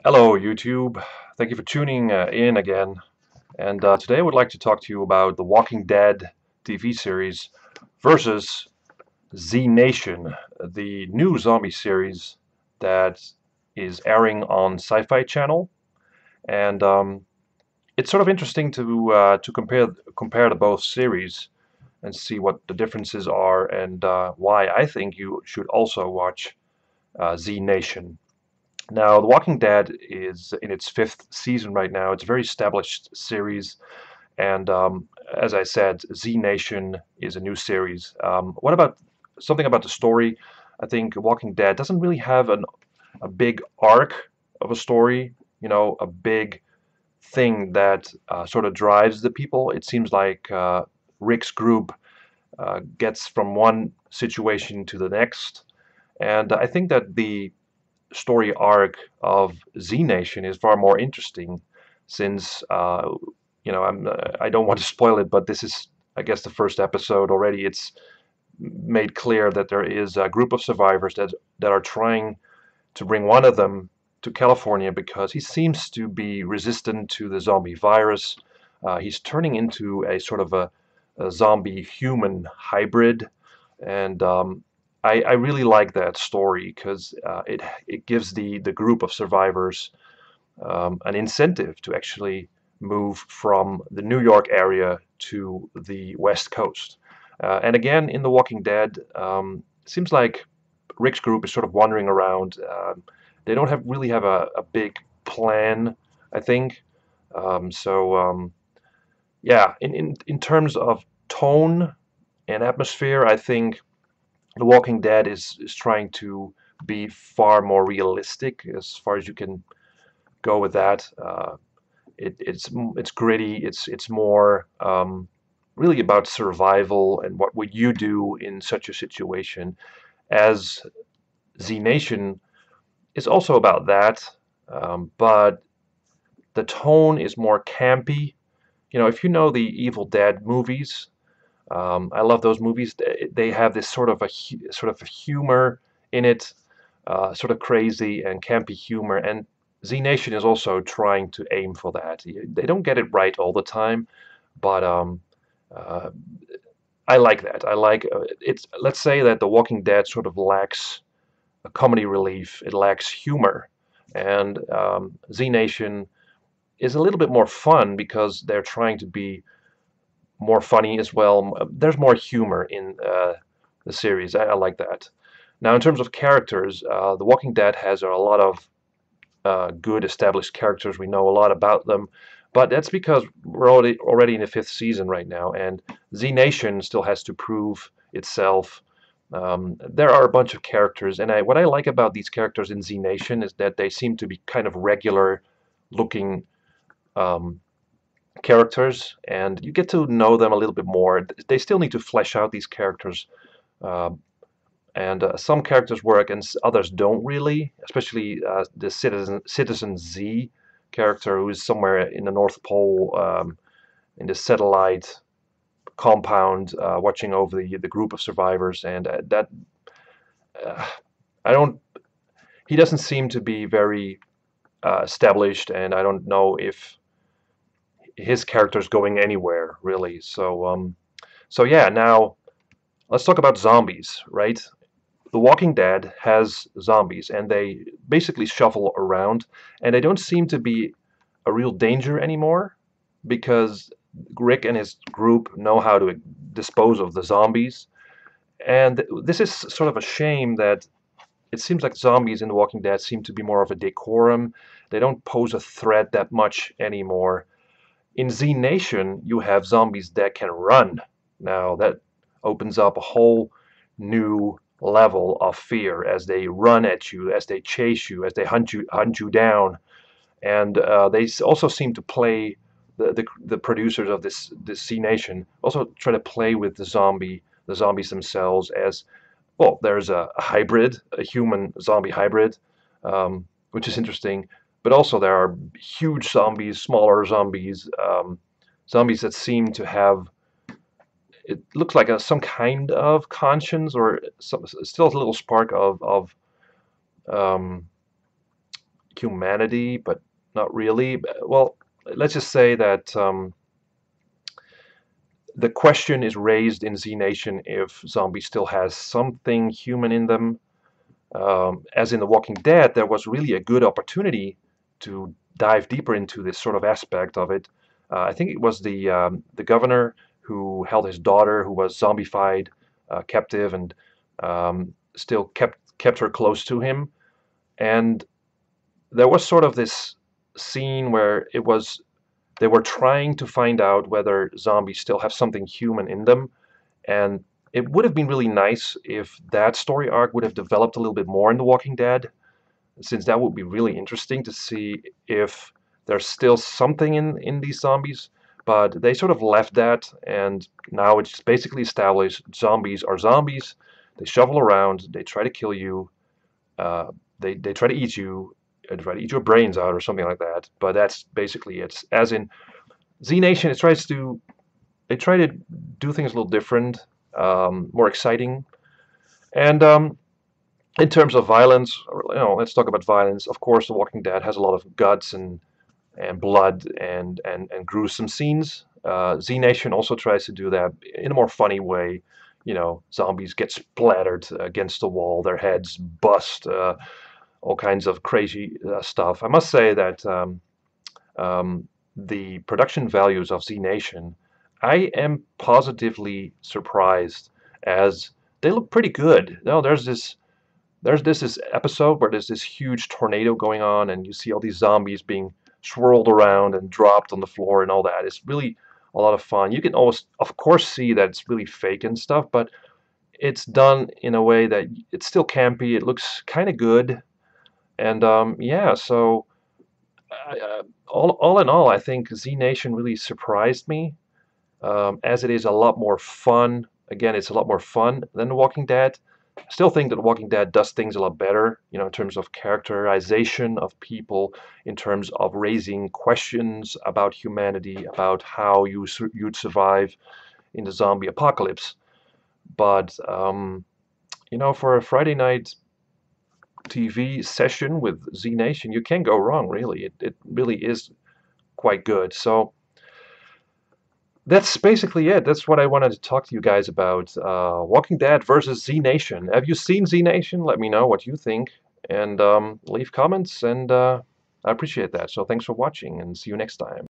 Hello, YouTube. Thank you for tuning in again. And today I would like to talk to you about The Walking Dead TV series versus Z Nation, the new zombie series that is airing on Syfy channel. And it's sort of interesting to compare the both series and see what the differences are and why I think you should also watch Z Nation. Now, The Walking Dead is in its fifth season right now. It's a very established series, and as I said, Z Nation is a new series. What about something about the story? I think Walking Dead doesn't really have a big arc of a story, a big thing that sort of drives the people. It seems like Rick's group gets from one situation to the next, and I think that the story arc of Z Nation is far more interesting since I don't want to spoil it, but this is, I guess, the first episode already. It's made clear that there is a group of survivors that are trying to bring one of them to California because he seems to be resistant to the zombie virus. He's turning into a sort of a zombie human hybrid, and I really like that story because it gives the group of survivors an incentive to actually move from the New York area to the West Coast. And again, in The Walking Dead, it seems like Rick's group is sort of wandering around. They don't really have a big plan, I think. Yeah, in terms of tone and atmosphere, I think The Walking Dead is trying to be far more realistic as far as you can go with that. It's gritty. It's more really about survival and what would you do in such a situation. As Z Nation is also about that, but the tone is more campy. If you know the Evil Dead movies, I love those movies. They have this sort of a humor in it, sort of crazy and campy humor. And Z Nation is also trying to aim for that. They don't get it right all the time, but uh, I like that. I like it's. Let's say that The Walking Dead sort of lacks a comedy relief. It lacks humor, and Z Nation is a little bit more fun because they're trying to be more funny as well. There's more humor in the series. I like that. Now, in terms of characters, The Walking Dead has a lot of good established characters. We know a lot about them, but that's because we're already in the fifth season right now, and Z Nation still has to prove itself. There are a bunch of characters, and what I like about these characters in Z Nation is that they seem to be kind of regular looking um, characters, and you get to know them a little bit more. They still need to flesh out these characters, uh, and some characters work and others don't really, especially the Citizen Z character who is somewhere in the North Pole, in the satellite compound, watching over the group of survivors, and that uh, I don't. He doesn't seem to be very established, and I don't know if his character is going anywhere really. So yeah. Now let's talk about zombies, right? The Walking Dead has zombies, and they basically shuffle around, and they don't seem to be a real danger anymore because Rick and his group know how to dispose of the zombies. And this is sort of a shame that it seems like zombies in The Walking Dead seem to be more of a decorum. They don't pose a threat that much anymore. In Z Nation, you have zombies that can run. Now, that opens up a whole new level of fear as they run at you, as they chase you, as they hunt you down. And they also seem to play the producers of this Z Nation also try to play with the zombies themselves as well. There's a hybrid, a human zombie hybrid, which is interesting. But also there are huge zombies, smaller zombies, zombies that seem to have. It looks like some kind of conscience, or still a little spark of humanity, but not really. Well, let's just say that the question is raised in Z Nation if zombie still has something human in them. As in The Walking Dead, there was really a good opportunity to dive deeper into this sort of aspect of it. I think it was the governor who held his daughter, who was zombified, captive, and still kept her close to him. And there was sort of this scene where they were trying to find out whether zombies still have something human in them, and it would have been really nice if that story arc would have developed a little bit more in The Walking Dead, since that would be really interesting to see if there's still something in these zombies. But they sort of left that, and now it's basically established zombies are zombies. They shovel around, they try to kill you, they try to eat you, try to eat your brains out or something like that. But that's basically it. As in Z Nation, they try to do things a little different, more exciting. And in terms of violence, let's talk about violence. Of course, The Walking Dead has a lot of guts and blood and gruesome scenes. Z Nation also tries to do that in a more funny way. Zombies get splattered against the wall, their heads bust, all kinds of crazy stuff. I must say that the production values of Z Nation, I am positively surprised, as they look pretty good. There's this episode where there's this huge tornado going on, and you see all these zombies being swirled around and dropped on the floor and all that. It's really a lot of fun. You can always, of course, see that it's really fake and stuff, but it's done in a way that it's still campy. It looks kind of good, and yeah. So all in all, I think Z Nation really surprised me, as it is a lot more fun. Again, it's a lot more fun than The Walking Dead. I still think that The Walking Dead does things a lot better, in terms of characterization of people, in terms of raising questions about humanity, about how you'd survive in the zombie apocalypse. But for a Friday night TV session with Z Nation, you can't go wrong, really. It really is quite good. So that's basically it. That's what I wanted to talk to you guys about. Walking Dead versus Z Nation. Have you seen Z Nation? Let me know what you think. And leave comments, and I appreciate that. So thanks for watching, and see you next time.